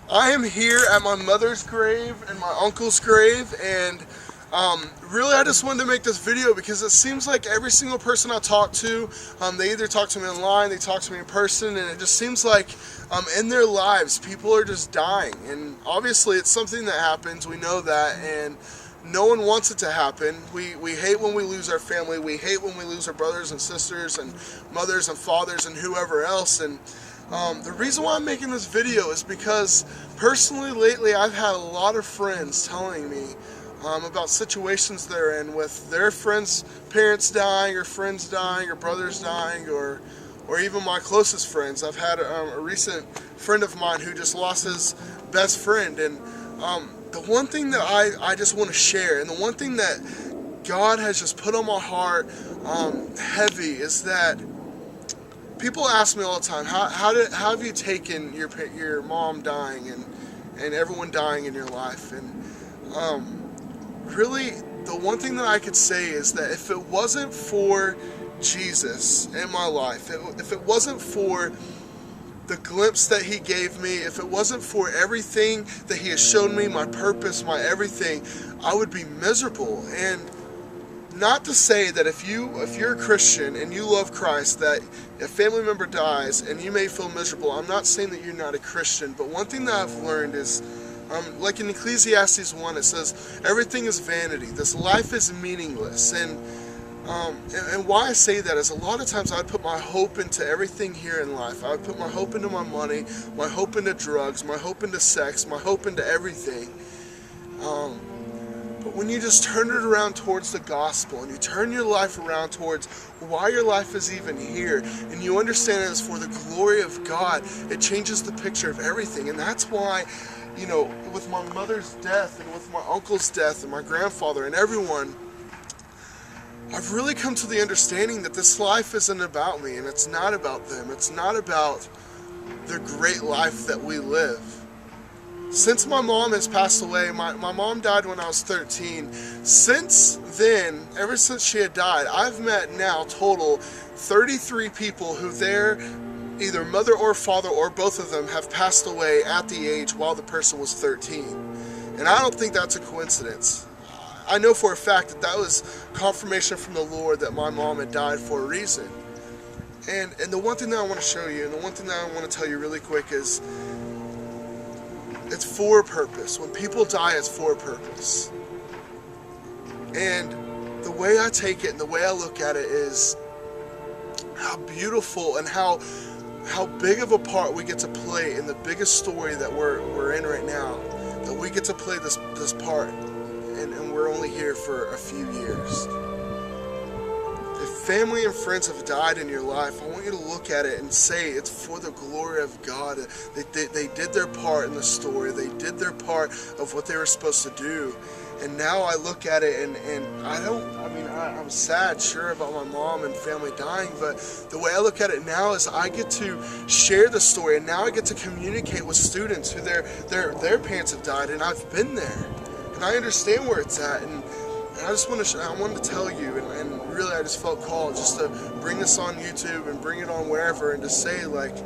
I am here at my mother's grave and my uncle's grave, and really I just wanted to make this video because it seems like every single person I talk to, they either talk to me online, they talk to me in person, and it just seems like in their lives people are just dying. And obviously it's something that happens, we know that, and no one wants it to happen. We hate when we lose our family, we hate when we lose our brothers and sisters and mothers and fathers and whoever else. And the reason why I'm making this video is because personally lately I've had a lot of friends telling me about situations they're in with their friends' parents dying, or friends dying, or brothers dying, or even my closest friends. I've had a recent friend of mine who just lost his best friend, and the one thing that I just want to share, and the one thing that God has just put on my heart heavy, is that people ask me all the time, how have you taken your mom dying and everyone dying in your life? And really, the one thing that I could say is that if it wasn't for Jesus in my life, if it wasn't for the glimpse that he gave me, if it wasn't for everything that he has shown me, my purpose, my everything, I would be miserable. And not to say that if you're a Christian and you love Christ, that a family member dies and you may feel miserable. I'm not saying that you're not a Christian, but one thing that I've learned is, like in Ecclesiastes 1, it says, everything is vanity. This life is meaningless. And why I say that is, a lot of times I would put my hope into everything here in life. I would put my hope into my money, my hope into drugs, my hope into sex, my hope into everything. But when you just turn it around towards the gospel, and you turn your life around towards why your life is even here, and you understand it is for the glory of God, it changes the picture of everything. And that's why, you know, with my mother's death, and with my uncle's death, and my grandfather, and everyone, I've really come to the understanding that this life isn't about me, and it's not about them. It's not about the great life that we live. Since my mom has passed away, my mom died when I was 13. Since then, ever since she had died, I've met now total 33 people who their either mother or father or both of them have passed away at the age while the person was 13. And I don't think that's a coincidence. I know for a fact that that was confirmation from the Lord that my mom had died for a reason. And the one thing that I want to show you, and the one thing that I want to tell you really quick is, it's for a purpose. When people die, it's for a purpose. And the way I take it and the way I look at it is how beautiful and how big of a part we get to play in the biggest story that we're in right now. That we get to play this part, and we're only here for a few years. If family and friends have died in your life, I want you to look at it and say it's for the glory of God. They did their part in the story. They did their part of what they were supposed to do. And now I look at it and I'm sad, sure, about my mom and family dying, but the way I look at it now is I get to share the story, and now I get to communicate with students who their parents have died, and I've been there. And I understand where it's at, and I just I wanted to tell you, and really I just felt called just to bring this on YouTube and bring it on wherever, and to say, like,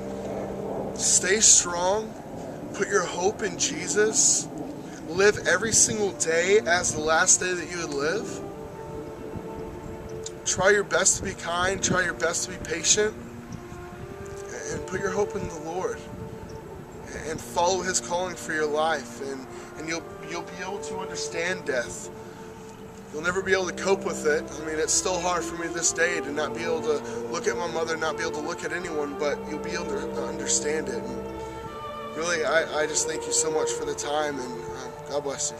stay strong, put your hope in Jesus, live every single day as the last day that you would live. Try your best to be kind, try your best to be patient, and put your hope in the Lord, and follow His calling for your life, and you'll be able to understand death. You'll never be able to cope with it. I mean, it's still hard for me this day to not be able to look at my mother, not be able to look at anyone, but you'll be able to understand it. And really, I just thank you so much for the time, and God bless you.